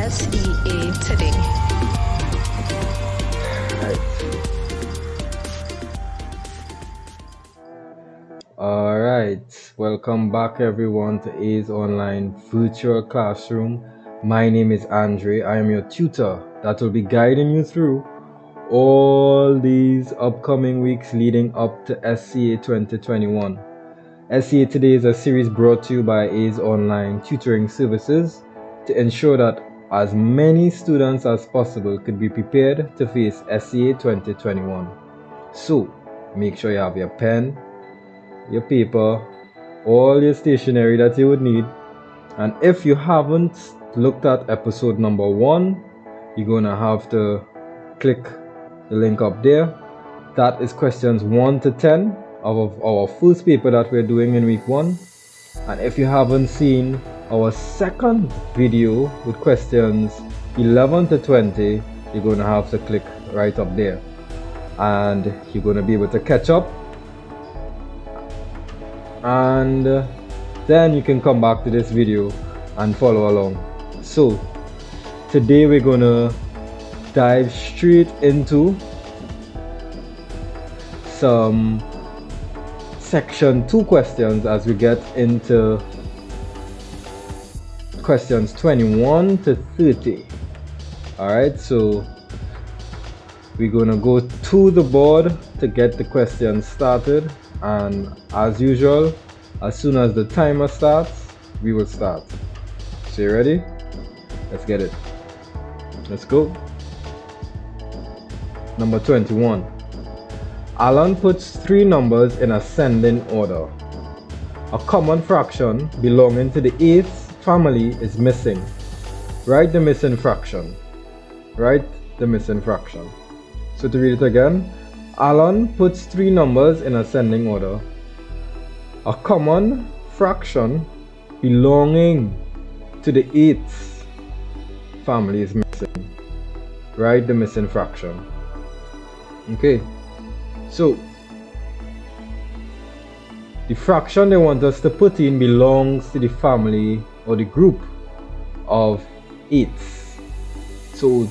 SEA today. Alright, welcome back everyone to A's Online Virtual Classroom. My name is Andre. I am your tutor that will be guiding you through all these upcoming weeks leading up to SCA 2021. SCA Today is a series brought to you by A's Online Tutoring Services to ensure that as many students as possible could be prepared to face SCA 2021. So, make sure you have your pen, your paper, all your stationery that you would need. And if you haven't looked at episode number 1, you're gonna have to click the link up there. That is questions 1 to 10 of our first paper that we're doing in week 1. And if you haven't seen our second video with questions 11 to 20, you're gonna have to click right up there and you're gonna be able to catch up, and then you can come back to this video and follow along. So today we're gonna dive straight into some section 2 questions as we get into questions 21 to 30. Alright, so we're gonna go to the board to get the questions started, and as usual, as soon as the timer starts, we will start. So you ready? Let's get it. Let's go. Number 21. Alan puts 3 numbers in ascending order. A common fraction belonging to the 8th family is missing. Write the missing fraction. Write the missing fraction. So to read it again, Alan puts 3 numbers in ascending order. A common fraction belonging to the 8th family is missing. Write the missing fraction. Okay, so the fraction they want us to put in belongs to the family or the group of 8s. So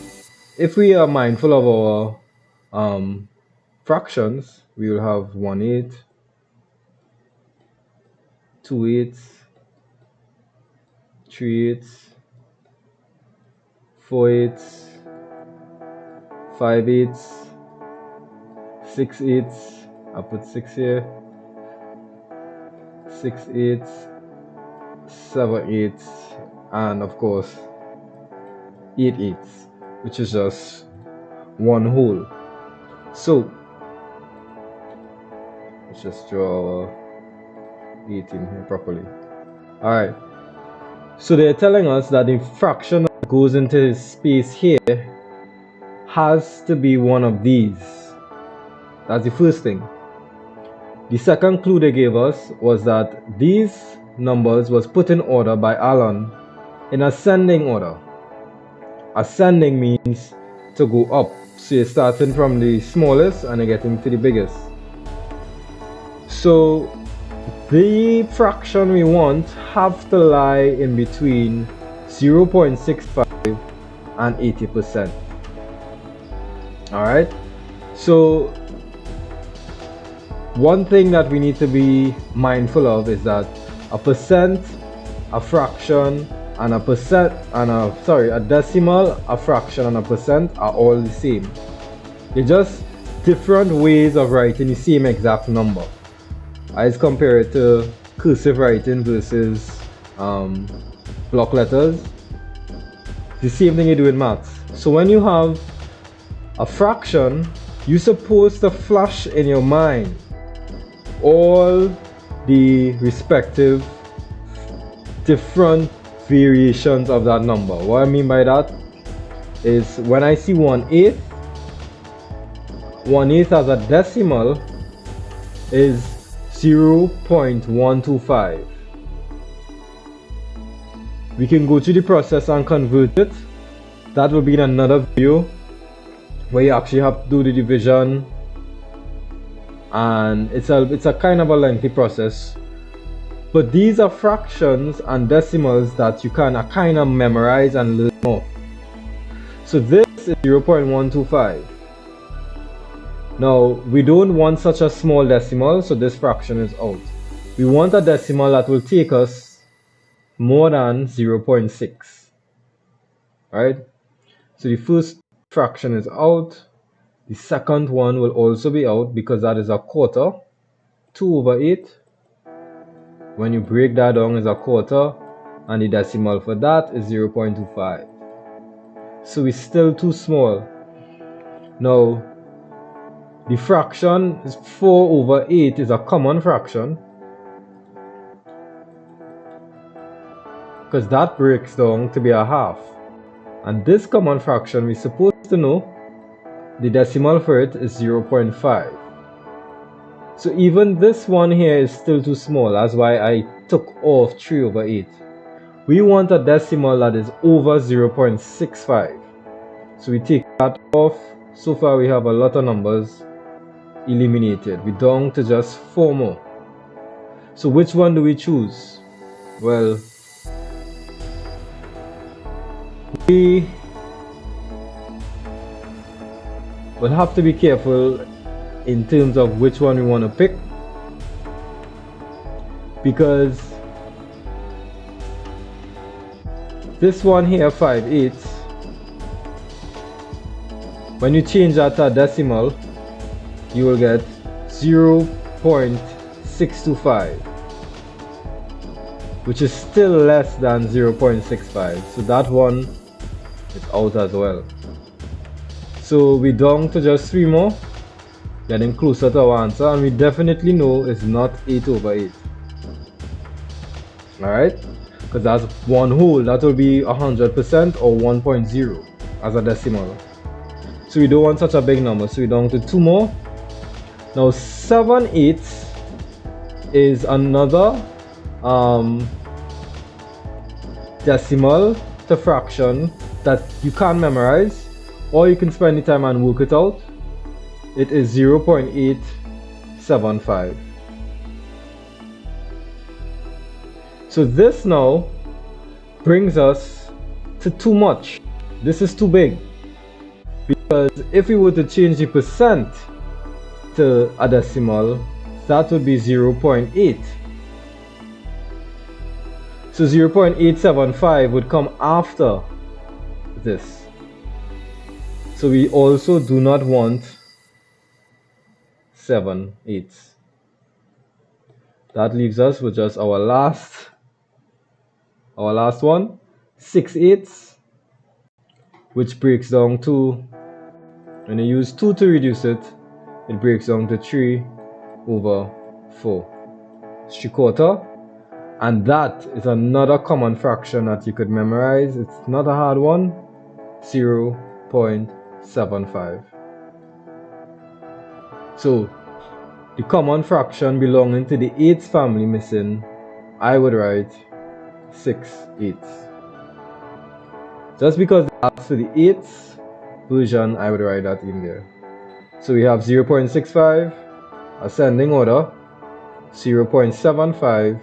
if we are mindful of our fractions, we will have 1 8, 2 8s, 3 8s, 4 8s, 5 8s, 6 8s, I'll put 6 here, 6 8s, 7 8s, and of course 8 8s, which is just one whole. So let's just draw our 18 here properly. Alright, so they're telling us that the fraction that goes into this space here has to be one of these. That's the first thing. The second clue they gave us was that these numbers was put in order by Alan in ascending order. Ascending means to go up. So you're starting from the smallest and you're getting to the biggest. So the fraction we want have to lie in between 0.65 and 80%. Alright, so one thing that we need to be mindful of is that a percent, a fraction, and a decimal, a fraction, and a percent are all the same. They're just different ways of writing the same exact number. As compared to cursive writing versus block letters, it's the same thing you do in maths. So when you have a fraction, you're supposed to flash in your mind all the respective different variations of that number. What I mean by that is when I see 1/8, 1/8 as a decimal is 0.125. We can go through the process and convert it. That will be in another video where you actually have to do the division, and it's a kind of a lengthy process. But these are fractions and decimals that you can kind of memorize and learn off. So this is 0.125. Now we don't want such a small decimal, so this fraction is out. We want a decimal that will take us more than 0.6. Right? So the first fraction is out. The second one will also be out because that is a quarter. 2/8. When you break that down, is a quarter, and the decimal for that is 0.25. So it's still too small. Now the fraction is 4/8 is a common fraction because that breaks down to be a half. And this common fraction, we're supposed to know the decimal for it is 0.5. So even this one here is still too small. That's why I took off 3/8. We want a decimal that is over 0.65. So we take that off. So far we have a lot of numbers eliminated. We're down to just 4 more. So which one do we choose? Well, we will have to be careful in terms of which one we want to pick, because this one here, 5/8, when you change that to a decimal, you will get 0.625, which is still less than 0.65. So that one is out as well. So we're down to just 3 more, getting closer to our answer, and we definitely know it's not 8/8. Alright? Because that's one whole. That will be 100% or 1.0 as a decimal. So we don't want such a big number. So we're down to 2 more. Now 7/8 is another decimal to fraction that you can't memorize, or you can spend the time and work it out. It is 0.875. So this now brings us to too much. This is too big, because if we were to change the percent to a decimal, that would be 0.8. So 0.875 would come after this. So we also do not want 7/8. That leaves us with just our last one, 6/8, which breaks down to, when you use 2 to reduce it, it breaks down to 3/4. It's 3/4. And that is another common fraction that you could memorize. It's not a hard one. 0.75. So the common fraction belonging to the 8th family missing, I would write 6/8. Just because that's for the 8th version, I would write that in there. So we have 0.65, ascending order, 0.75,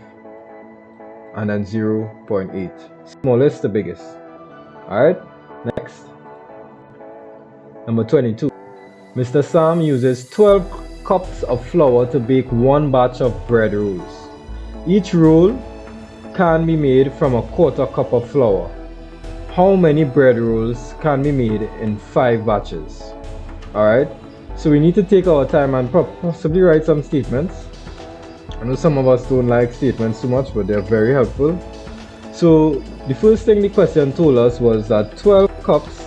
and then 0.8. Smallest to biggest. Alright, next. Number 22. Mr. Sam uses 12 cups of flour to bake 1 batch of bread rolls. Each roll can be made from a 1/4 cup of flour. How many bread rolls can be made in 5 batches? Alright, so we need to take our time and possibly write some statements. I know some of us don't like statements too much, but they're very helpful. So the first thing the question told us was that 12 cups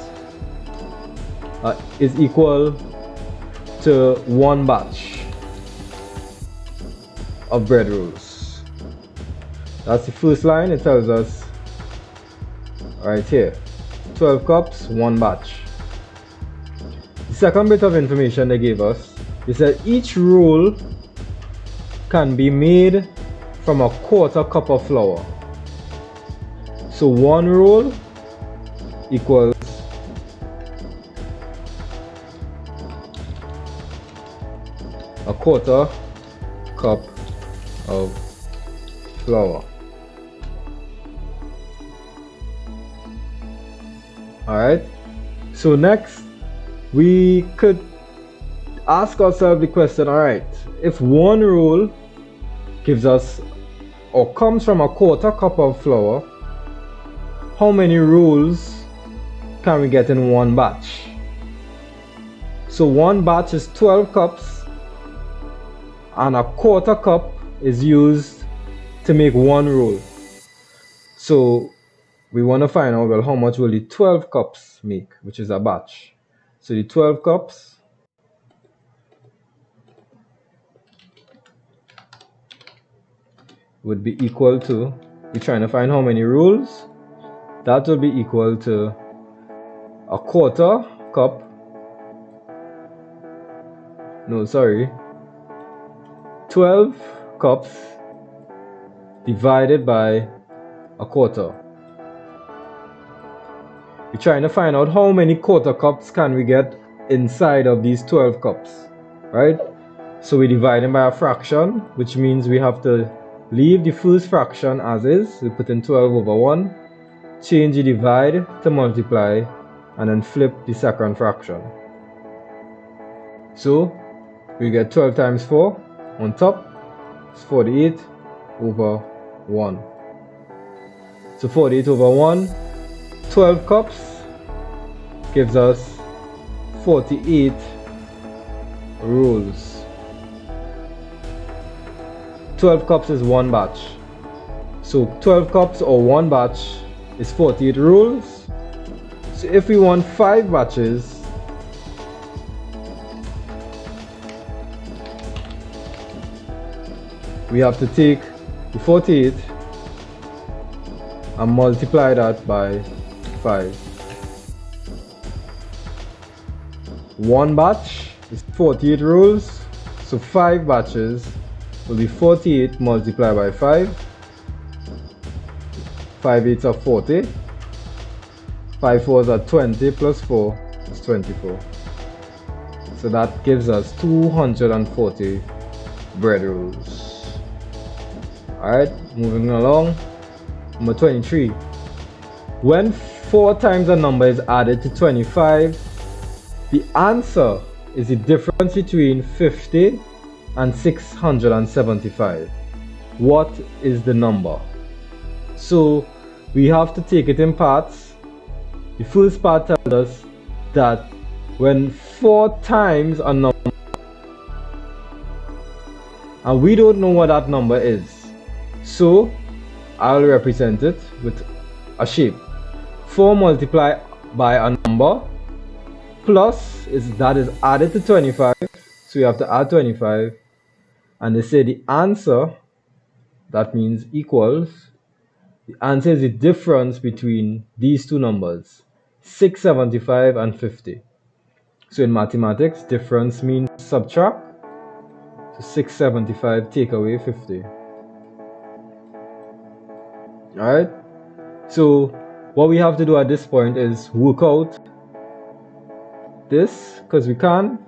is equal to 1 batch of bread rolls. That's the first line. It tells us right here, 12 cups, 1 batch. The second bit of information they gave us, they said each roll can be made from a 1/4 cup of flour. So 1 roll equals a 1/4 cup of flour. Alright, So next, we could ask ourselves the question, alright, if one rule gives us or comes from a quarter cup of flour, how many rules can we get in one batch? So one batch is 12 cups, and a quarter cup is used to make one rule. So we want to find out, well, how much will the 12 cups make, which is a batch. So the 12 cups would be equal to, we're trying to find how many rules. That will be equal to a quarter cup, 12 cups divided by a quarter. We're trying to find out how many quarter cups can we get inside of these 12 cups, right? So we divide them by a fraction, which means we have to leave the first fraction as is. We put in 12 over 1, change the divide to multiply, and then flip the second fraction. So we get 12 times 4 on top, it's 48 over 1. So 48 over 1, 12 cups gives us 48 rolls. 12 cups is one batch. So 12 cups or one batch is 48 rolls. So if we want 5 batches, we have to take the 48 and multiply that by 5. One batch is 48 rolls, so 5 batches will be 48 multiplied by 5. 5 8s are 40. 5 4s are 20 plus 4 is 24. So that gives us 240 bread rolls. Alright, moving along. Number 23. When 4 times a number is added to 25, the answer is the difference between 50 and 675. What is the number? So we have to take it in parts. The first part tells us that when 4 times a number, and we don't know what that number is, so I'll represent it with a shape. 4 multiplied by a number plus that is added to 25, so we have to add 25, and they say the answer, that means equals, the answer is the difference between these two numbers, 675 and 50. So in mathematics, difference means subtract. So 675 take away 50. Alright, so what we have to do at this point is work out this, because we can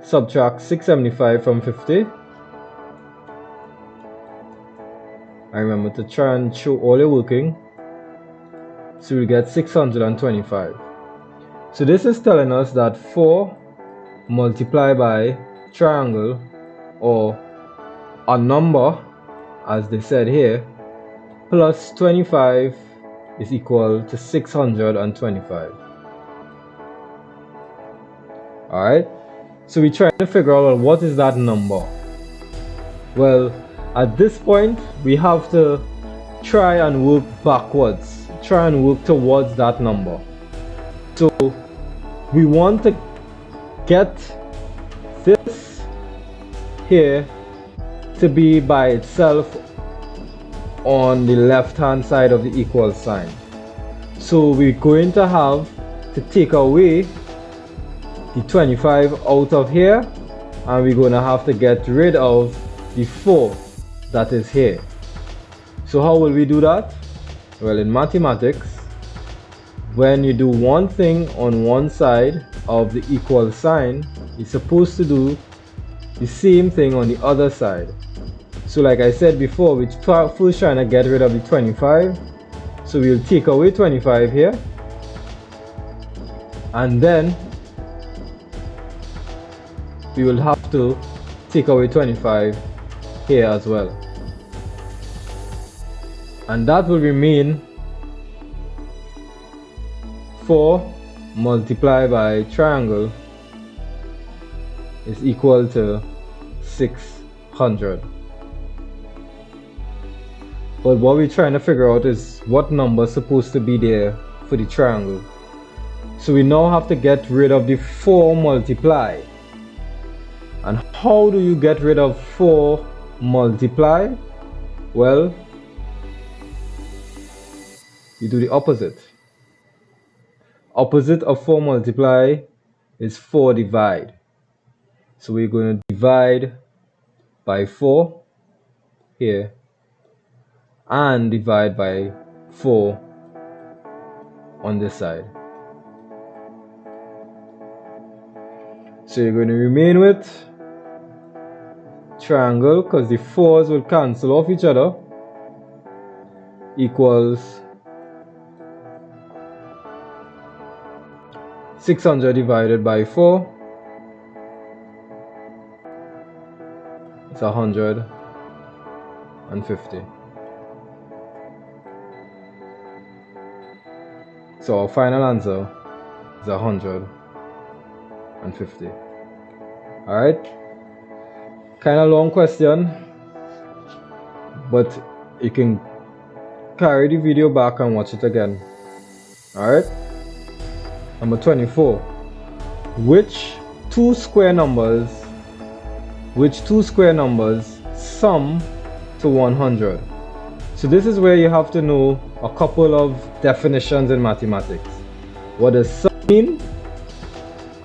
subtract 675 from 50. I remember to try and show all your working. So we get 625. So this is telling us that 4 multiplied by triangle, or a number as they said here, plus 25 is equal to 625. Alright, so we're trying to figure out what is that number. Well, at this point we have to try and work backwards, try and work towards that number. So we want to get this here to be by itself on the left hand side of the equal sign. So we're going to have to take away the 25 out of here, and we're going to have to get rid of the 4 that is here. So how will we do that? Well, in mathematics, when you do one thing on one side of the equal sign, you're supposed to do the same thing on the other side. So like I said before, we're first trying to get rid of the 25. So we'll take away 25 here. and then we will have to take away 25 here as well, and that will remain 4 multiplied by triangle is equal to 600. But what we're trying to figure out is what number is supposed to be there for the triangle. So we now have to get rid of the 4 multiply. And how do you get rid of 4 multiply? Well, you do the opposite. Opposite of 4 multiply is 4 divide. So we're going to divide by 4 here and divide by 4 on this side. So you're going to remain with triangle, because the 4's will cancel off each other, equals 600 divided by 4. It's 150. So our final answer is 150. Alright? Kind of long question, but you can carry the video back and watch it again. Alright? Number 24. Which two square numbers sum to 100? So this is where you have to know a couple of definitions in mathematics. What does sum mean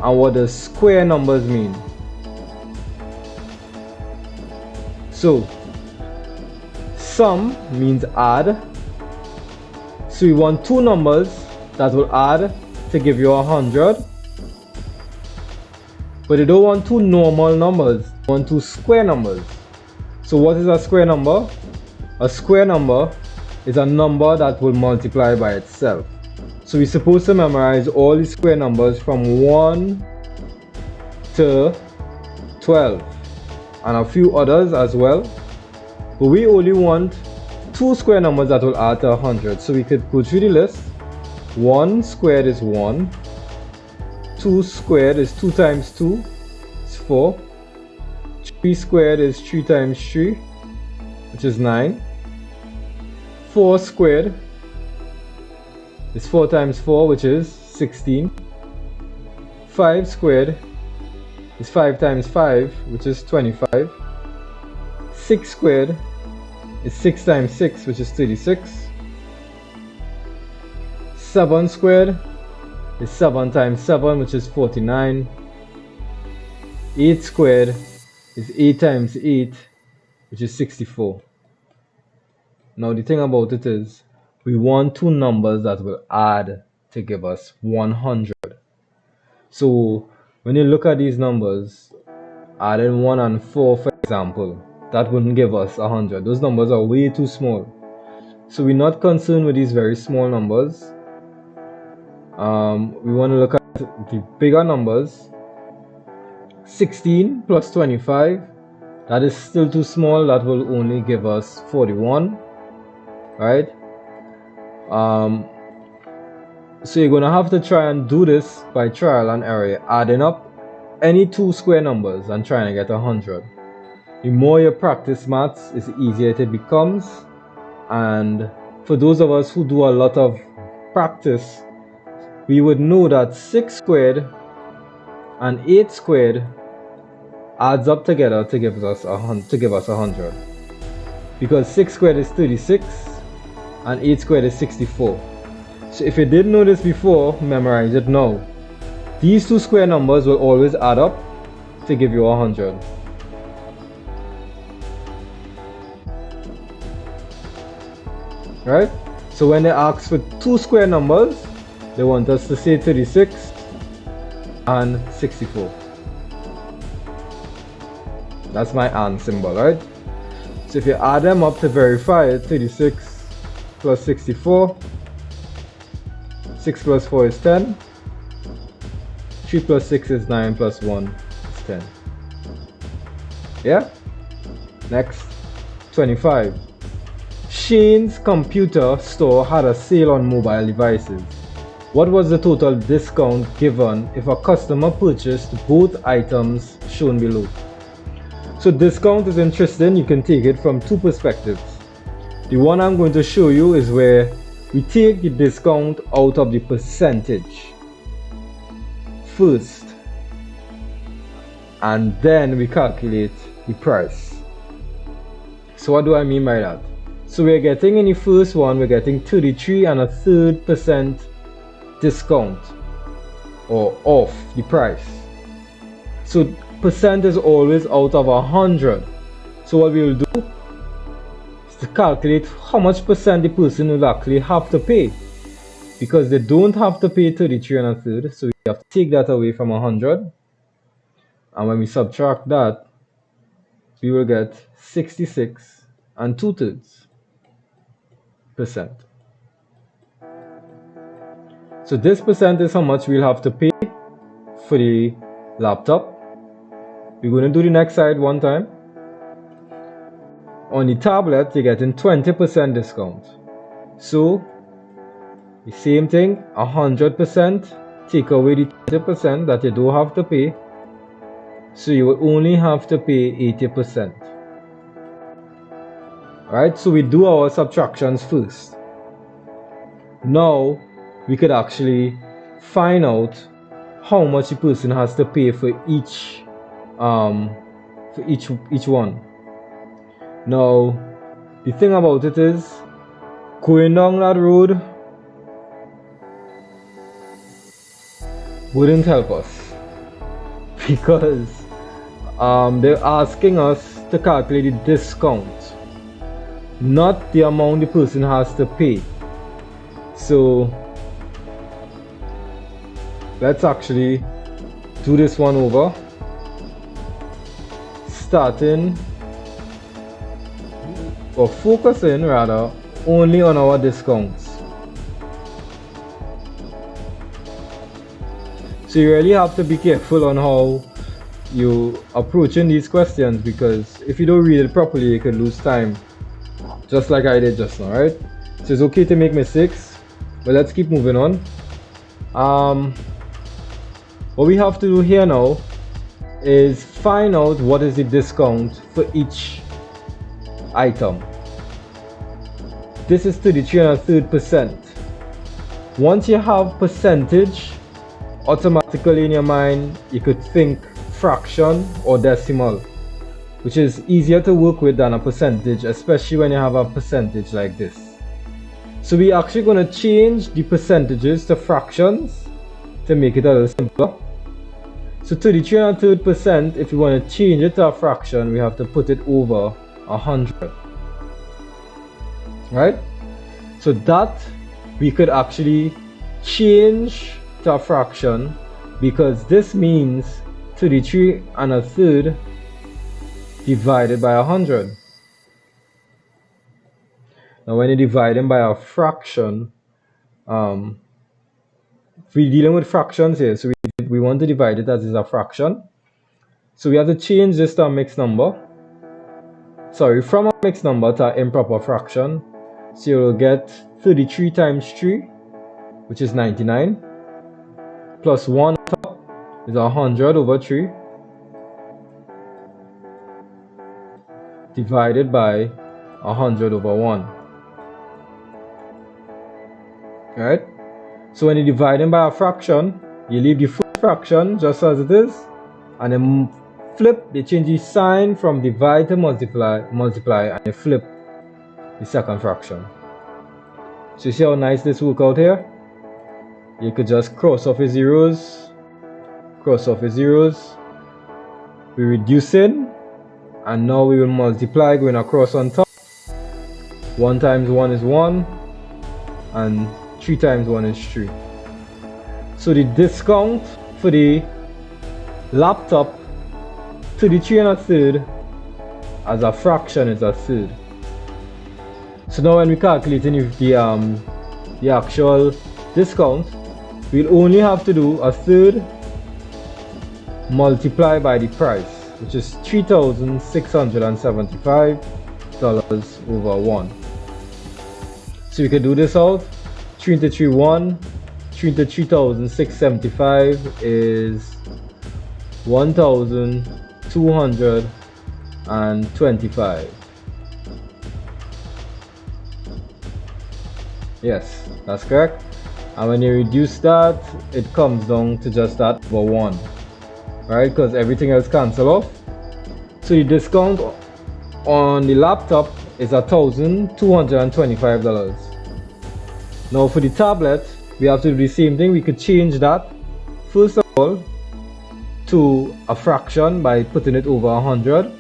and what does square numbers mean? So sum means add. So you want two numbers that will add to give you 100, but you don't want two normal numbers, you want two square numbers. So what is a square number? A square number is a number that will multiply by itself. So we're supposed to memorize all the square numbers from 1 to 12 and a few others as well, but we only want two square numbers that will add to 100. So we could go through the list. 1 squared is 1, 2 squared is 2 times 2, it's 4, 3 squared is 3 times 3, which is 9, 4 squared is 4 times 4, which is 16, 5 squared is 5 times 5, which is 25, 6 squared is 6 times 6, which is 36, 7 squared is 7 times 7, which is 49. 8 squared is 8 times 8, which is 64. Now the thing about it is, we want two numbers that will add to give us 100. So when you look at these numbers, adding 1 and 4 for example, that wouldn't give us 100. Those numbers are way too small. So we're not concerned with these very small numbers. We want to look at the bigger numbers. 16 plus 25, that is still too small. That will only give us 41, right? So you're gonna have to try and do this by trial and error, adding up any two square numbers and trying to get 100. The more you practice maths, the easier it becomes. And for those of us who do a lot of practice, we would know that 6 squared and 8 squared adds up together to give us 100. Because 6 squared is 36 and 8 squared is 64. So if you didn't know this before, memorize it now. These two square numbers will always add up to give you 100. Right? So when they ask for two square numbers, they want us to say 36 and 64. That's my and symbol, right? So if you add them up to verify it, 36 plus 64, 6 plus 4 is 10, 3 plus 6 is 9 plus 1 is 10. Yeah? Next, 25. Shane's computer store had a sale on mobile devices. What was the total discount given if a customer purchased both items shown below? So discount is interesting. You can take it from two perspectives. The one I'm going to show you is where we take the discount out of the percentage first, and then we calculate the price. So what do I mean by that? So we're getting in the first one, we're getting 33 and a third % discount or off the price. So percent is always out of 100. So what we will do is to calculate how much percent the person will actually have to pay, because they don't have to pay 33 and a third. So we have to take that away from 100, and when we subtract that, we will get 66 and 2/3%. So this percent is how much we'll have to pay for the laptop. We're going to do the next side one time. On the tablet, you're getting 20% discount. So the same thing, 100%, take away the 20% that you don't have to pay. So you will only have to pay 80%. Right? So we do our subtractions first. Now we could actually find out how much the person has to pay for each one. Now the thing about it is, going down that road wouldn't help us, because they're asking us to calculate the discount, not the amount the person has to pay. So let's actually do this one over, starting or focusing rather only on our discounts. So you really have to be careful on how you approaching these questions, because if you don't read it properly, you could lose time, just like I did just now, right? So it's okay to make mistakes, but let's keep moving on. What we have to do here now is find out what is the discount for each item. This is 33 and a third %. Once you have percentage, automatically in your mind you could think fraction or decimal, which is easier to work with than a percentage, especially when you have a percentage like this. So we're actually going to change the percentages to fractions to make it a little simpler. So 33 and a third %, if you want to change it to a fraction, we have to put it over 100. Right? So that we could actually change to a fraction, because this means 33 and a third divided by 100. Now when you're dividing by a fraction, we're dealing with fractions here, so we want to divide it as is a fraction. So we have to change this to a mixed number. Sorry, from a mixed number to an improper fraction. So you'll get 33 times 3, which is 99, plus 1 on top is 100 over 3, divided by 100 over 1. Right? So when you're dividing by a fraction, you leave the first fraction just as it is, and then flip, they change the sign from divide to multiply, and you flip the second fraction. So you see how nice this work out here? You could just cross off your zeros, we're reducing, and now we will multiply going across on top. 1 times 1 is 1, and 3 times 1 is 3. So the discount for the laptop, 33 and a third, as a fraction is a third. So now when we calculating the actual discount, we'll only have to do a third multiply by the price, which is $3,675 over 1. So you can do this out. 3 into 3, 1. 3 into 3,675 is 1,225. Yes, that's correct. And when you reduce that, it comes down to just that over 1, right? Because everything else cancel off. So the discount on the laptop is $1,225. Now for the tablet, we have to do the same thing. We could change that first of all to a fraction by putting it over 100,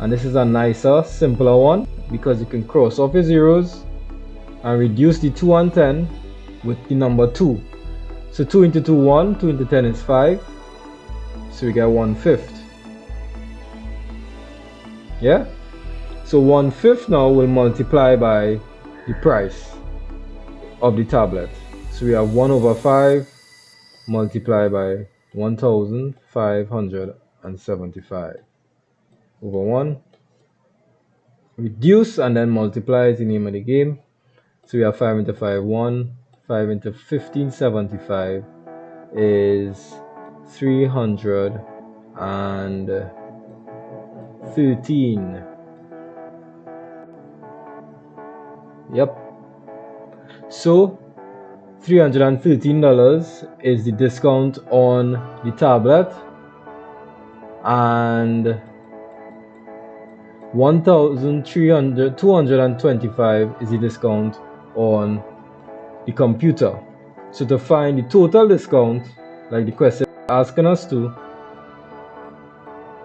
and this is a nicer, simpler one because you can cross off your zeros and reduce the 2 and 10 with the number 2. So 2 into 2, 1. 2 into 10 is 5. So we get 1/5. Yeah? So 1/5 now will multiply by the price of the tablet. So we have 1 over 5 multiplied by 1,575 over 1. Reduce and then multiply is the name of the game. So we have 5 into 5, 1. 5 into 1575 is 313. Yep. So $313 is the discount on the tablet, and 225 is the discount on the computer. So to find the total discount, like the question is asking us to,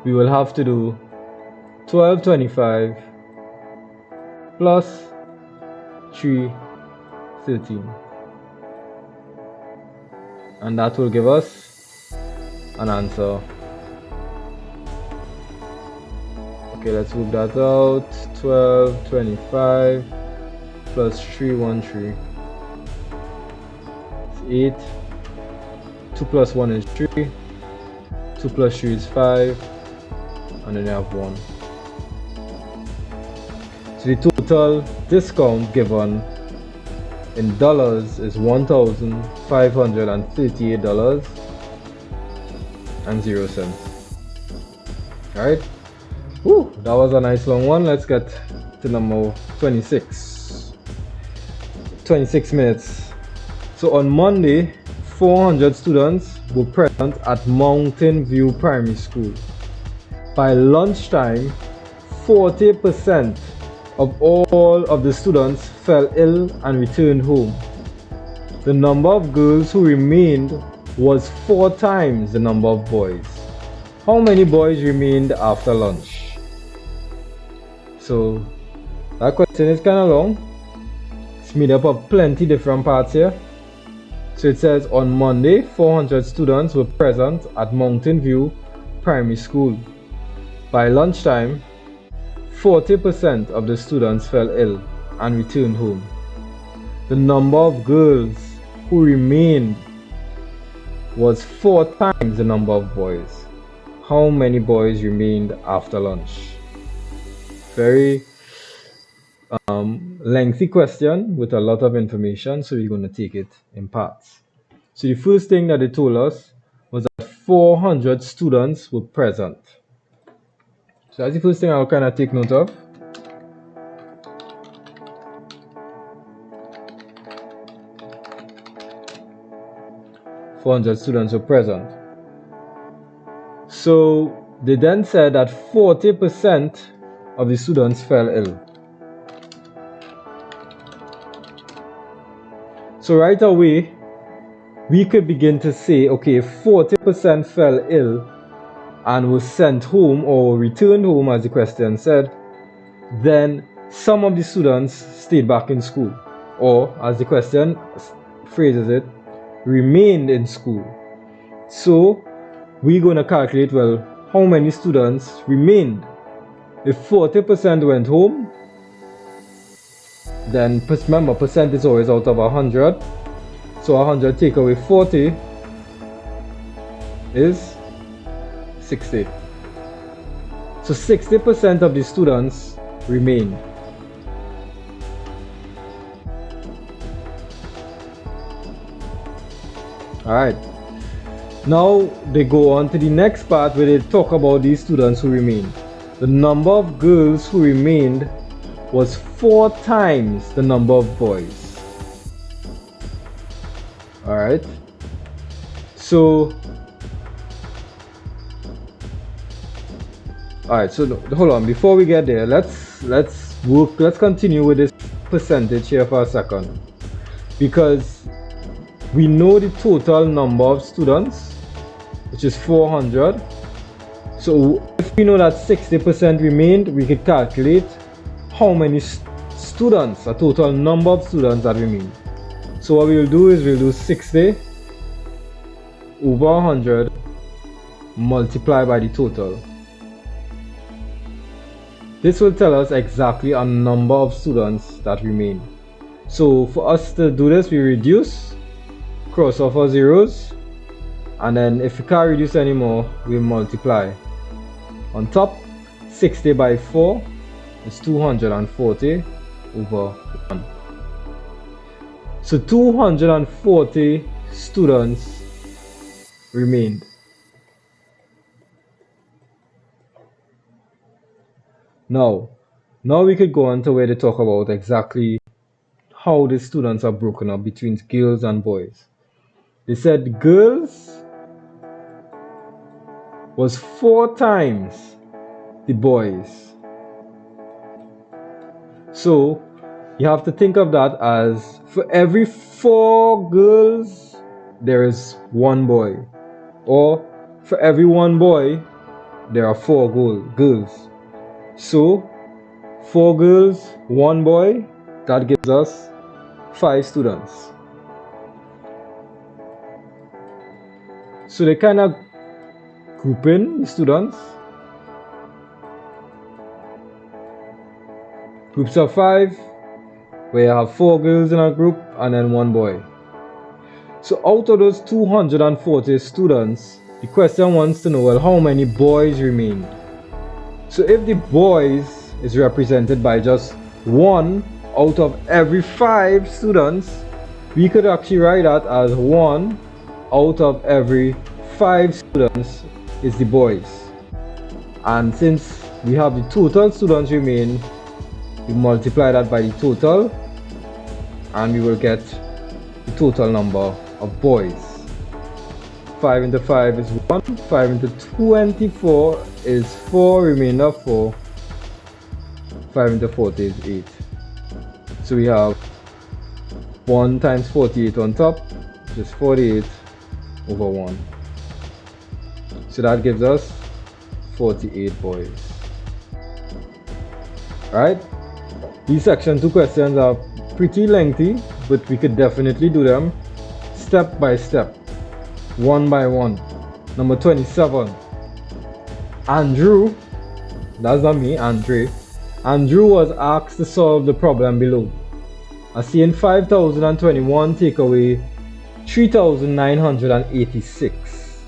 we will have to do 1225 plus 313, and that will give us an answer. Okay, let's move that out. 1225 plus 313 is 8. 2 plus 1 is 3. 2 plus 3 is 5. And then you have 1. So the total discount given in dollars is $1,538.00. Alright? Woo, that was a nice long one. Let's get to number 26. 26 minutes. So on Monday, 400 students were present at Mountain View Primary School. By lunchtime, 40% of all of the students fell ill and returned home. The number of girls who remained was 4 times the number of boys. How many boys remained after lunch? So that question is kind of long. It's made up of plenty different parts here. So it says on Monday, 400 students were present at Mountain View Primary School. By lunchtime, 40% of the students fell ill and returned home. The number of girls who remained was 4 times the number of boys. How many boys remained after lunch? Very lengthy question with a lot of information, so we're going to take it in parts. So the first thing that they told us was that 400 students were present. So that's the first thing I'll kind of take note of. $400 students were present. So they then said that 40% of the students fell ill. So right away, we could begin to say, okay, 40% fell ill and was sent home or returned home, as the question said, then some of the students stayed back in school, or as the question phrases it, remained in school. So we're going to calculate, well, how many students remained. If 40% went home, then remember, percent is always out of 100. So 100 take away 40 is 60. So 60% of the students remained. Alright. Now they go on to the next part where they talk about these students who remained. The number of girls who remained was 4 times the number of boys. Alright. So alright, so hold on, before we get there, let's continue with this percentage here for a second. Because we know the total number of students, which is 400. So if we know that 60% remained, we could calculate how many students, a total number of students that remained. So what we'll do is we'll do 60 over 100 multiplied by the total. This will tell us exactly a number of students that remain. So for us to do this, we reduce, cross off our zeros, and then if we can't reduce anymore, we multiply. On top, 60 by 4 is 240 over 1. So 240 students remained. Now we could go on to where they talk about exactly how the students are broken up between girls and boys. They said girls was 4 times the boys. So you have to think of that as for every 4 girls there is 1 boy, or for every 1 boy there are 4 girls. So 4 girls, 1 boy, that gives us 5 students. So they kind of group in the students. Groups of 5, where you have 4 girls in a group and then 1 boy. So out of those 240 students, the question wants to know, well, how many boys remained? So if the boys is represented by just 1 out of every 5 students, we could actually write that as 1 out of every 5 students is the boys. And since we have the total students remain, we multiply that by the total and we will get the total number of boys. 5 into 5 is 1, 5 into 24 is 4, remainder 4, 5 into 40 is 8. So we have 1 times 48 on top, which is 48 over 1. So that gives us 48 boys. Alright, these section 2 questions are pretty lengthy, but we could definitely do them step by step, one by one. Number 27. Andrew, that's not me, Andre. Andrew was asked to solve the problem below. Assign 5,021 take away 3,986.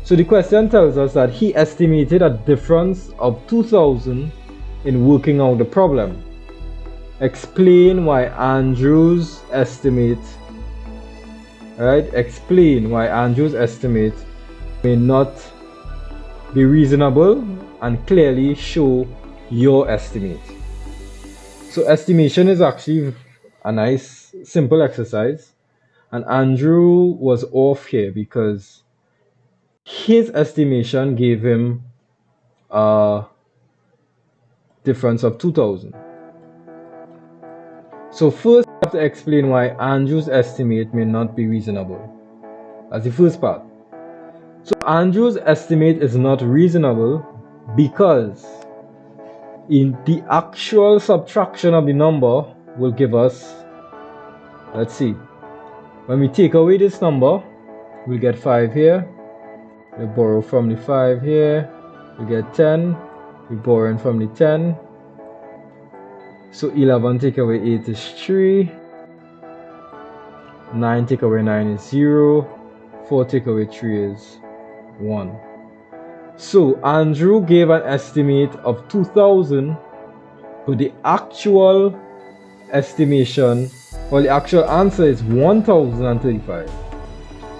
So the question tells us that he estimated a difference of 2,000 in working out the problem. Explain why Andrew's estimate, explain why Andrew's estimate may not be reasonable and clearly show your estimate. So estimation is actually a nice simple exercise, and Andrew was off here because his estimation gave him a difference of 2,000. So first we have to explain why Andrew's estimate may not be reasonable. That's the first part. So Andrew's estimate is not reasonable because in the actual subtraction of the number will give us, let's see, when we take away this number, we'll get 5 here. We borrow from the 5 here, we get 10. We borrow from the 10. So 11 take away 8 is 3. 9 take away 9 is 0. 4 take away 3 is 1. So Andrew gave an estimate of 2,000, but the actual estimation, well, the actual answer is 1,035.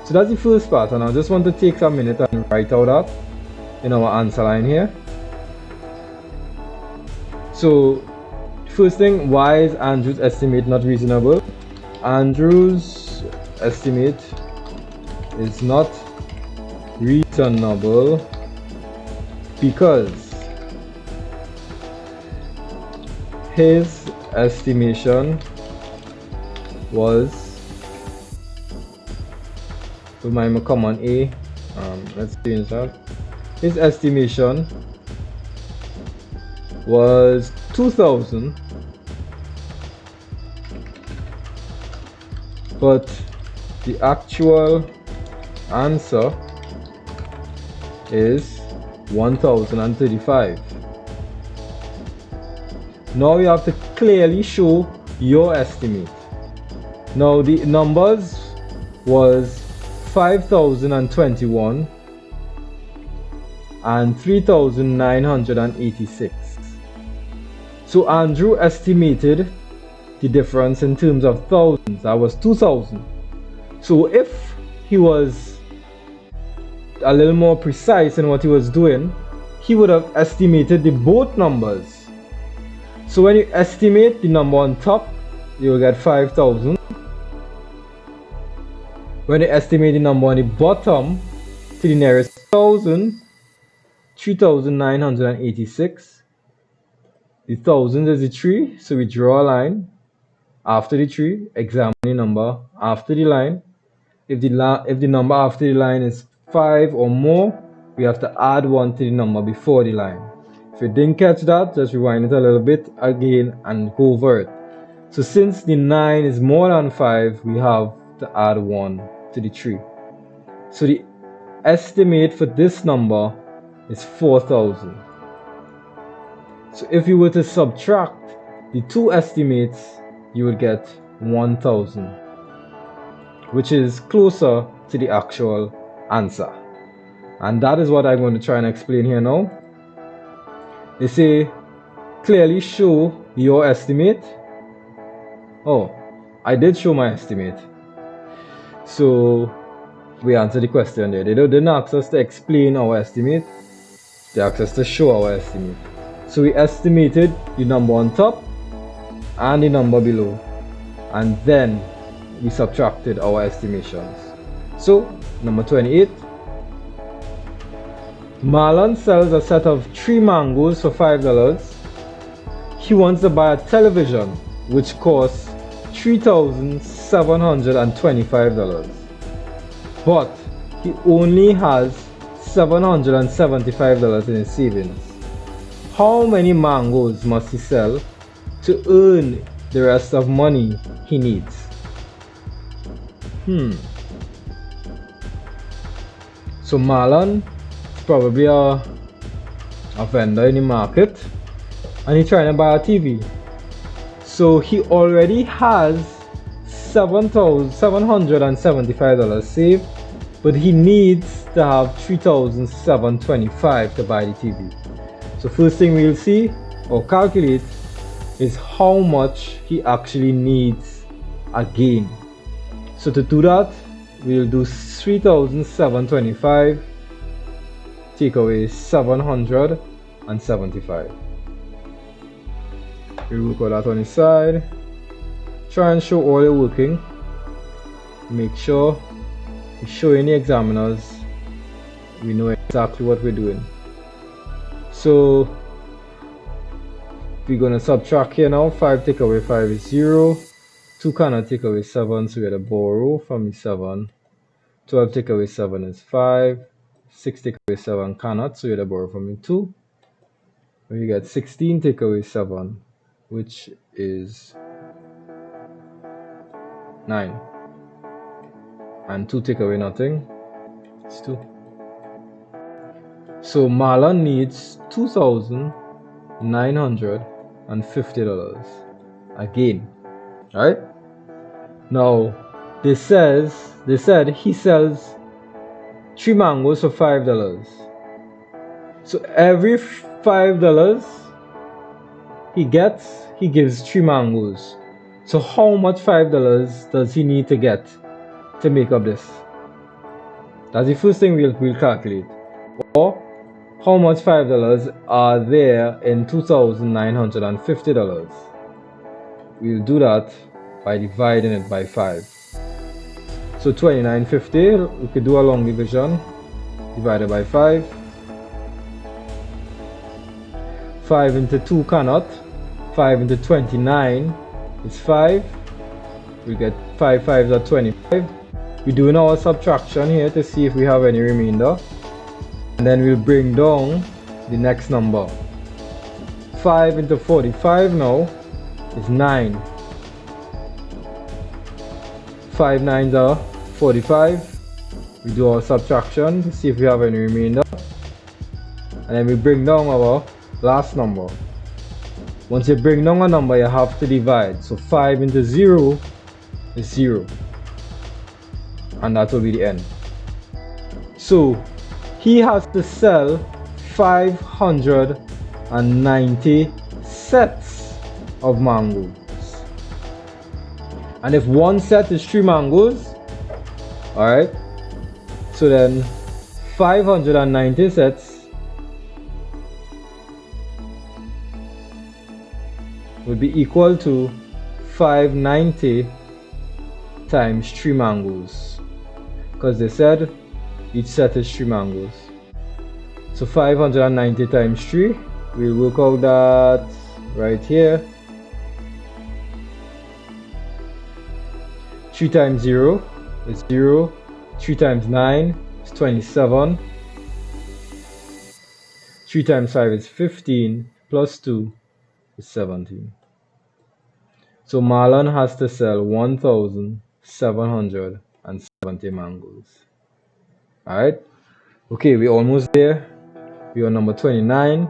So that's the first part, and I just want to take a minute and write out that in our answer line here. So first thing, why is Andrew's estimate not reasonable? Andrew's estimate is not reasonable because his estimation was, so my common A, let's change that. His estimation was 2,000, but the actual answer is 1,035. Now you have to clearly show your estimate. Now the numbers was 5,021 and 3,986. So Andrew estimated the difference in terms of thousands. That was 2,000. So if he was a little more precise in what he was doing, he would have estimated the both numbers. So when you estimate the number on top, you will get 5,000. When you estimate the number on the bottom to the nearest thousand, 3,986. The thousands is the 3, so we draw a line after the 3, examine the number after the line. If the number after the line is 5 or more, we have to add 1 to the number before the line. If you didn't catch that, just rewind it a little bit again and go over it. So since the 9 is more than 5, we have to add 1 to the 3. So the estimate for this number is 4,000. So if you were to subtract the two estimates, you would get 1,000, which is closer to the actual answer. And that is what I'm going to try and explain here now. They say, clearly show your estimate. Oh, I did show my estimate. So we answered the question there. They didn't ask us to explain our estimate. They asked us to show our estimate. So we estimated the number on top and the number below, and then we subtracted our estimations. So number 28, Marlon sells a set of 3 mangoes for $5. He wants to buy a television which costs $3,725, but he only has $775 in his savings. How many mangoes must he sell to earn the rest of money he needs? So Marlon is probably a vendor in the market, and he's trying to buy a TV. So he already has $775 saved, but he needs to have $3,725 to buy the TV. So first thing we'll see or calculate is how much he actually needs again. So to do that, we'll do 3,725 take away 775. We'll work out that on the side. Try and show all your working. Make sure we're showing the examiners we know exactly what we're doing. So we're going to subtract here now. 5 take away 5 is 0. 2 cannot take away 7, so we're going to borrow from the 7. 12 take away 7 is 5. 6 take away 7 cannot, so we're going to borrow from the 2. We get 16 take away 7, which is 9. And 2 take away nothing, it's 2. So Marlon needs $2,950 again, right? Now they said he sells 3 mangoes for $5. So every $5 he gives 3 mangoes. So how much $5 does he need to get to make up this? That's the first thing we'll calculate. Or how much $5 are there in $2,950? We'll do that by dividing it by 5. So 2950, we could do a long division, divided by 5. 5 into 2 cannot. 5 into 29 is 5. We get 5 5s are 25. We're doing our subtraction here to see if we have any remainder. And then we'll bring down the next number. 5 into 45 now is 9. 5 9s are 45. We do our subtraction to see if we have any remainder. And then we bring down our last number. Once you bring down a number, you have to divide. So 5 into 0 is 0. And that will be the end. So he has to sell 590 sets of mangoes. And if one set is 3 mangoes, alright, so then 590 sets would be equal to 590 times 3 mangoes, because they said each set is 3 mangoes. So 590 times 3, we'll work out that right here. 3 times 0 is 0. 3 times 9 is 27. 3 times 5 is 15. Plus 2 is 17. So Marlon has to sell 1,770 mangoes. Alright? Okay, we're almost there. We're on number 29.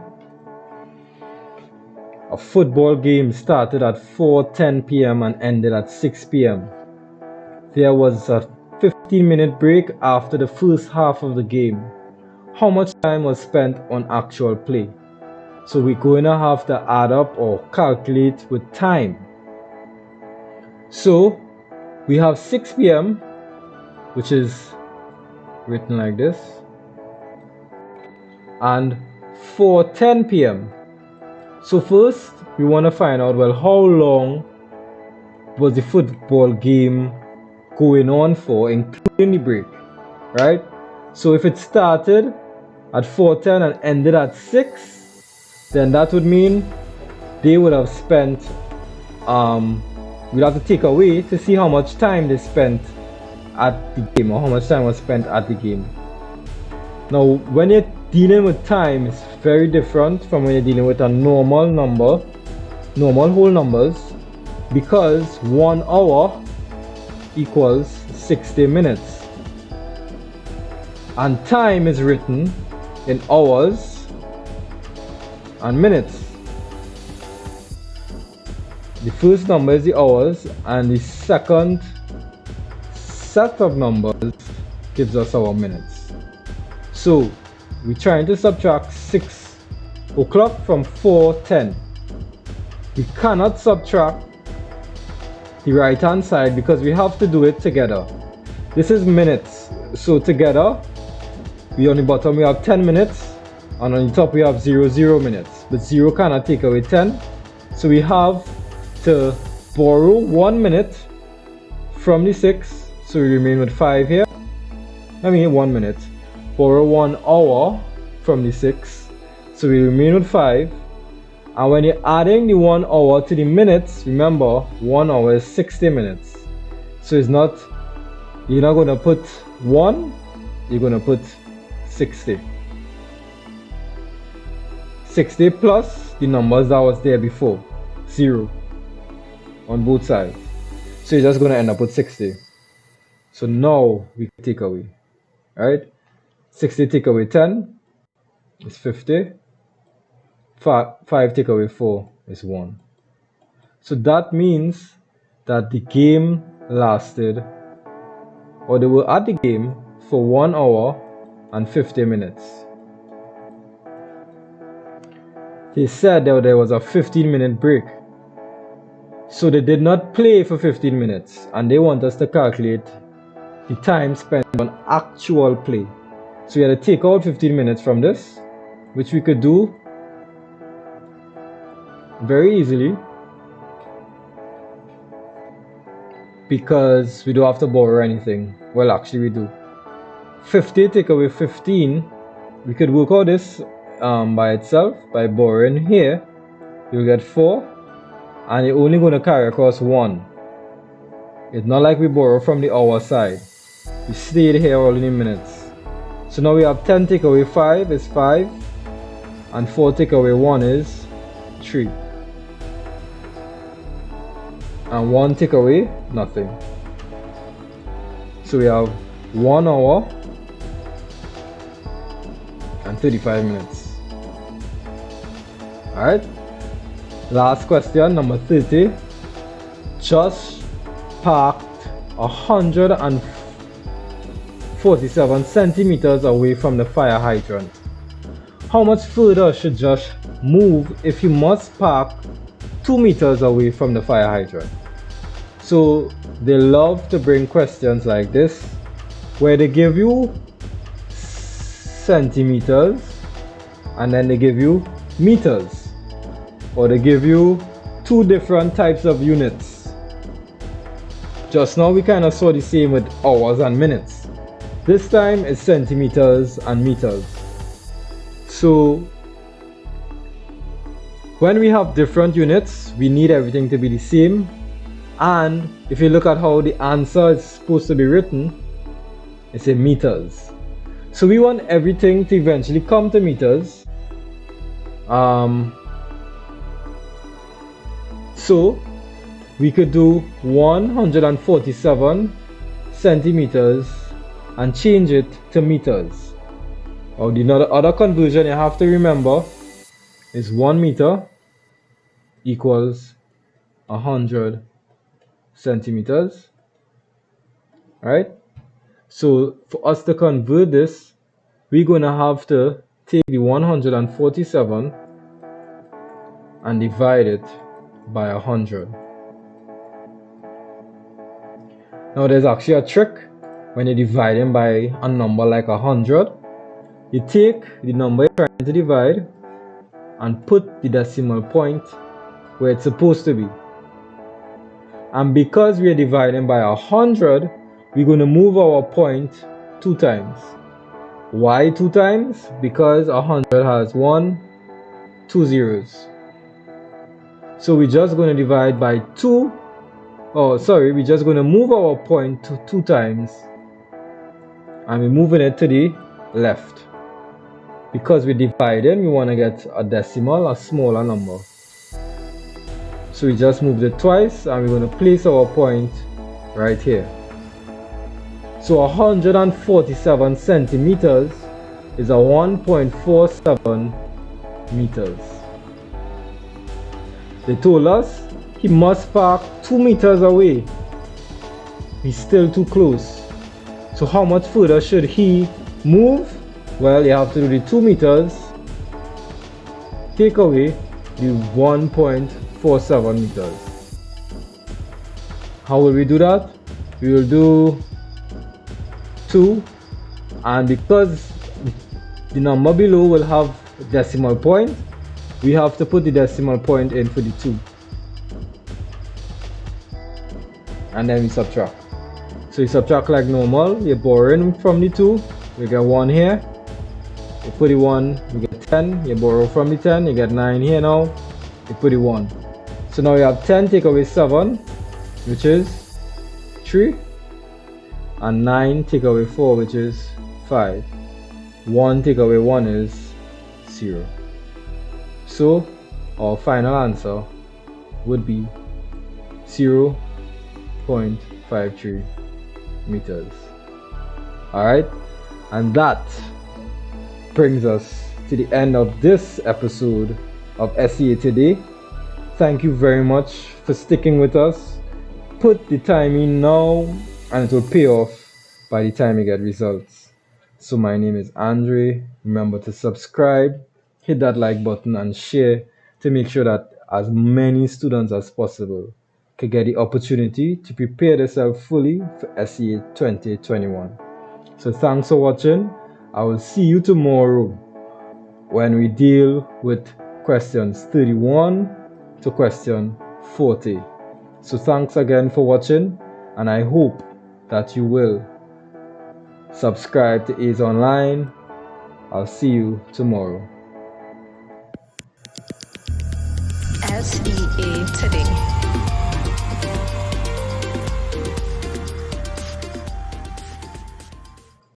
A football game started at 4:10 p.m. and ended at 6 p.m. There was a 15-minute break after the first half of the game. How much time was spent on actual play? So we're going to have to add up or calculate with time. So we have 6 p.m., which is written like this, and 4:10 p.m. So first we want to find out, well, how long was the football game going on for, including the break, right? So if it started at 4:10 and ended at 6, then that would mean they would have spent, we'd have to take away to see how much time they spent at the game, or how much time was spent at the game. Now when you're dealing with time, it's very different from when you're dealing with a normal number, normal whole numbers, because 1 hour equals 60 minutes, and time is written in hours and minutes. The first number is the hours, and the second set of numbers gives us our minutes. So we're trying to subtract 6 o'clock from 4:10. We cannot subtract the right hand side because we have to do it together. This is minutes, so together on the bottom we have 10 minutes, and on the top we have 0 minutes, but 0 cannot take away 10, so we have to borrow 1 minute from the 6, so we remain with 5 here. 1 minute. Borrow 1 hour from the 6, so we remain with 5. And when you're adding the 1 hour to the minutes, remember 1 hour is 60 minutes. So it's not, you're not going to put 1, you're going to put 60. 60 plus the numbers that was there before, 0 on both sides. So you're just going to end up with 60. So now we take away, right? 60 take away 10 is 50. 5 take away 4 is 1. So that means that the game lasted, or they were at the game for 1 hour and 50 minutes. they said that there was a 15-minute break. So they did not play for 15 minutes, and they want us to calculate the time spent on actual play. So we had to take out 15 minutes from this, which we could do very easily because we don't have to borrow anything. Well, actually we do. 50 take away 15, we could work out this by itself by borrowing here. You'll get 4, and you're only going to carry across 1. It's not like we borrow from the hour side. We stayed here all in minutes. So now we have 10 take away 5 is 5, and 4 take away 1 is 3. And 1 take away nothing. So we have 1 hour and 35 minutes. Alright, last question, number 30. Just parked 147 centimeters away from the fire hydrant. How much further should Josh move if he must park 2 meters away from the fire hydrant? So they love to bring questions like this where they give you centimeters and then they give you meters, or they give you 2 different types of units. Just now we kind of saw the same with hours and minutes. This time it's centimeters and meters. So when we have different units, we need everything to be the same. And if you look at how the answer is supposed to be written, it's in meters. So we want everything to eventually come to meters. So we could do 147 centimeters and change it to meters. Or the other conversion you have to remember is 1 meter equals 100 centimeters. Right? So for us to convert this, we're going to have to take the 147 and divide it by 100. Now there's actually a trick when you're dividing by a number like 100. You take the number you're trying to divide and put the decimal point where it's supposed to be. And because we are dividing by 100, we're going to move our point 2 times. Why 2 times? Because 100 has 2 zeros. So we're just going to divide by 2. We're just going to move our point 2 times. And we're moving it to the left. Because we're dividing, we want to get a decimal, a smaller number. So we just moved it twice, and we're going to place our point right here. So 147 centimeters is a 1.47 meters. They told us he must park 2 meters away. He's still too close. So how much further should he move? Well, you have to do the 2 meters, take away the 1.47 meters. How will we do that? We will do 2, and because the number below will have a decimal point, we have to put the decimal point in for the 2, and then we subtract. So you subtract like normal. You're borrowing from the 2, you get 1 here. You put the 1, you get 10. You borrow from the 10, you get 9 here now. You put the 1. So now you have 10 take away 7, which is 3, and 9 take away 4, which is 5. 1 take away 1 is 0. So our final answer would be 0.53 meters. Alright, and that brings us to the end of this episode of SEA Today. Thank you very much for sticking with us. Put the time in now and it will pay off by the time you get results. So my name is Andre. Remember to subscribe, hit that like button and share to make sure that as many students as possible can get the opportunity to prepare themselves fully for SEA 2021. So thanks for watching. I will see you tomorrow when we deal with questions 31 to question 40. So thanks again for watching, and I hope that you will subscribe to A's Online. I'll see you tomorrow. SEA Today.